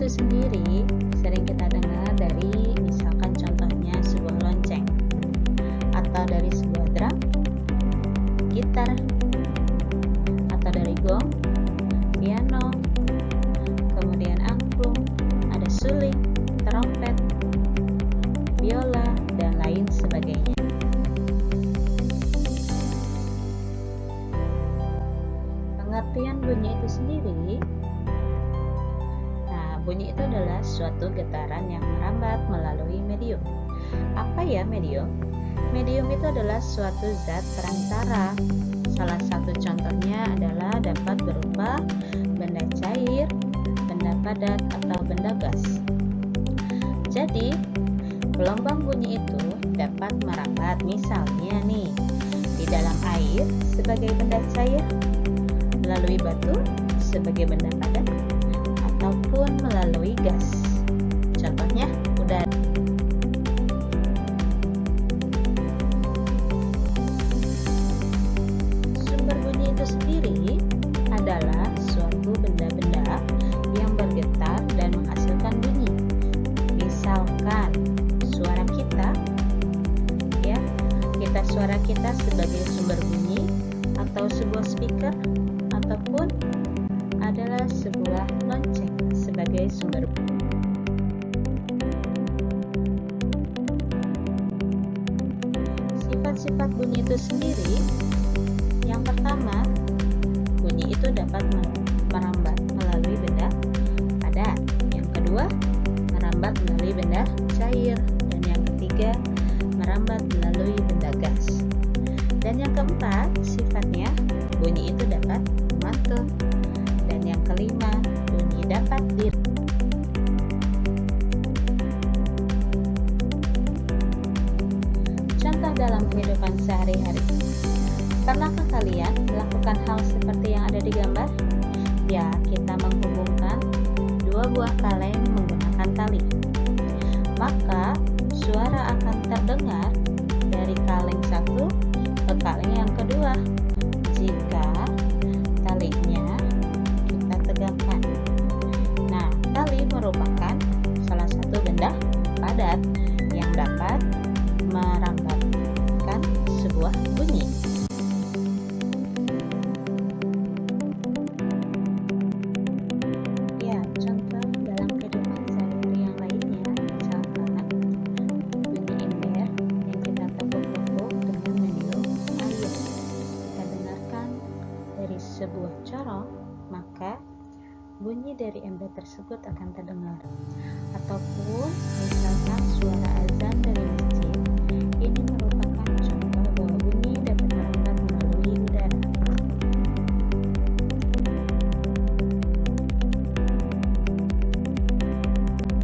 itu sendiri sering kita dengar dari misalkan contohnya sebuah lonceng atau dari sebuah drum, gitar, atau dari gong, piano, kemudian angklung, ada suling, trompet, biola, dan lain sebagainya. Pengertian bunyi itu sendiri, bunyi itu adalah suatu getaran yang merambat melalui medium. Apa ya medium? Medium itu adalah suatu zat perantara. Salah satu contohnya adalah dapat berupa benda cair, benda padat, atau benda gas. Jadi, gelombang bunyi itu dapat merambat misalnya nih di dalam air sebagai benda cair, melalui batu sebagai benda padat, ataupun melalui gas. Contohnya udara. Sumber bunyi itu sendiri adalah suatu benda-benda yang bergetar dan menghasilkan bunyi. Misalkan suara kita, suara kita sebagai sumber bunyi, atau sebuah speaker, ataupun adalah sebuah lonceng sebagai sumber bunyi. Sifat-sifat bunyi itu sendiri, yang pertama, bunyi itu dapat merambat melalui benda padat. Yang kedua, merambat melalui benda cair. Dan yang ketiga, merambat melalui benda gas. Dan yang keempat, sifatnya bunyi itu dapat memantul. Dan yang kelima, bunyi dapat Contoh dalam kehidupan sehari-hari. Pernahkah kalian melakukan hal seperti yang ada di gambar? Ya, kita menghubungkan dua buah kaleng menggunakan tali. Maka, suara akan terdengar dari kaleng satu ke kaleng yang kedua jika talinya kita tegakkan. Nah, tali merupakan salah satu benda padat yang dapat merambatkan sebuah bunyi. Ya, contoh dalam kehidupan sehari-hari yang lainnya, misalkan bunyi ember yang kita tepuk-tepuk dengan medium air. Kita dengarkan dari sebuah corong, maka bunyi dari ember tersebut akan terdengar. Ataupun misalkan suara azan dari masjid, ini merupakan contoh bahwa bunyi dapat merambat melalui udara.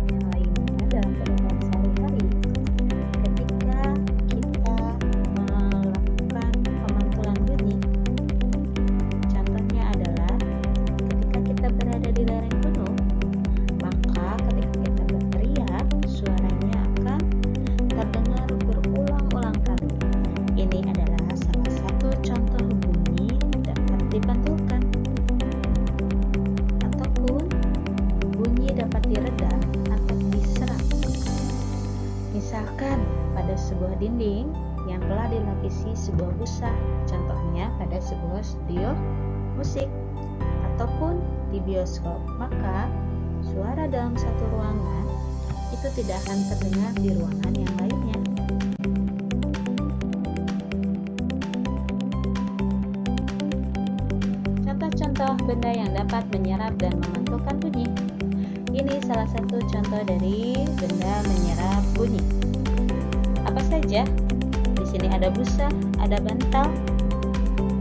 Yang lainnya dalam kehidupan sehari-hari, ketika kita melakukan pemantulan bunyi, contohnya adalah ketika kita berada di lereng gunung, maka ketika kita berteriak, suaranya akan terdengar berulang-ulang kali. Ini adalah salah satu contoh bunyi dapat dipantulkan. Ataupun bunyi dapat diredam atau diserap. Misalkan pada sebuah dinding yang telah dilapisi sebuah busa, contohnya pada sebuah studio musik ataupun di bioskop, maka suara dalam satu ruangan itu tidak akan terdengar di ruangan yang lainnya. Contoh-contoh benda yang dapat menyerap dan memantulkan bunyi. Ini salah satu contoh dari benda menyerap bunyi. Apa saja? Di sini ada busa, ada bantal,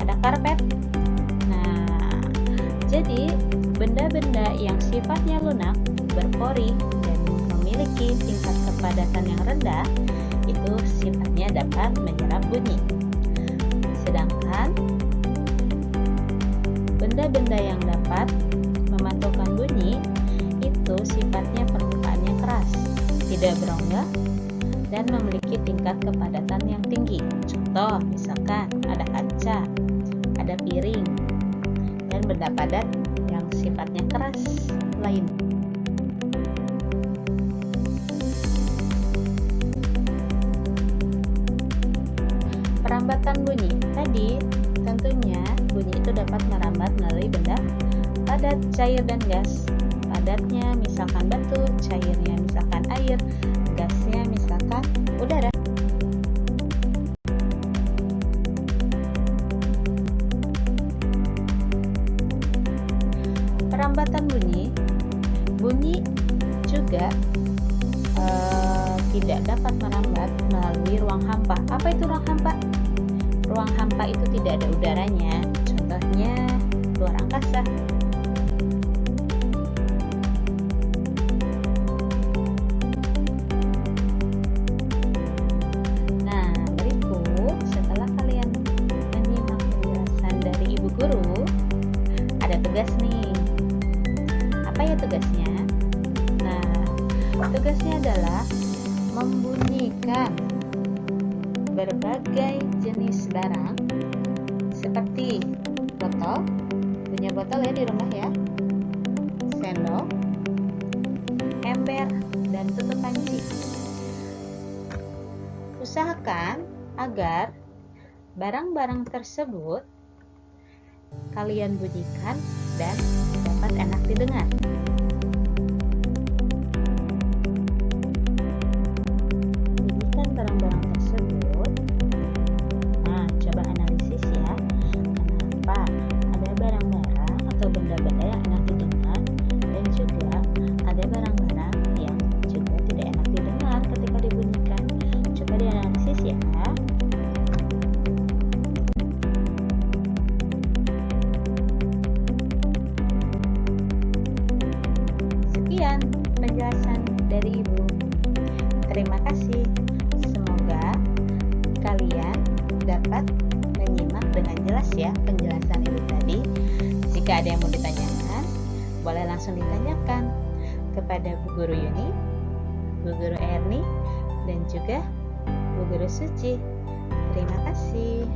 ada karpet. Nah, jadi benda-benda yang sifatnya lunak, berpori, dan memiliki tingkat kepadatan yang rendah, itu sifatnya dapat menyerap bunyi. Sedangkan benda-benda yang dapat memantulkan bunyi, itu sifatnya permukaannya keras, tidak berongga, dan memiliki tingkat kepadatan yang tinggi. Contoh, misalkan ada kaca, ada piring, dan benda padat yang sifatnya keras lain. padat, cair, dan gas. Padatnya misalkan batu, cairnya misalkan air, gasnya misalkan udara. Perambatan bunyi juga tidak dapat merambat melalui ruang hampa. Apa itu ruang hampa? Ruang hampa itu tidak ada udaranya, contohnya luar angkasa. Nah, berikut setelah kalian menyimak penjelasan dari Ibu Guru, ada tugas nih. Apa ya tugasnya? Nah, tugasnya adalah membunyikan berbagai jenis barang seperti botol, punya botol ya di rumah ya, sendok, ember, dan tutup panci. Usahakan agar barang-barang tersebut kalian bunyikan dan dapat enak didengar. Bunyikan barang-barang tersebut. Nah, coba analisis ya. Kenapa ada barang-barang atau benda-benda yang enak didengar dan juga ada barang-barang yang juga tidak enak didengar ketika dibunyikan. Coba dianalisis ya. Sekian penjelasan dari Ibu. Terima kasih. Semoga kalian dapat menyimak dengan jelas ya penjelasan Ibu tadi. Jika ada yang mau ditanyakan, boleh langsung ditanyakan kepada Bu Guru Yuni, Bu Guru Erni, dan juga Bu Guru Suci. Terima kasih.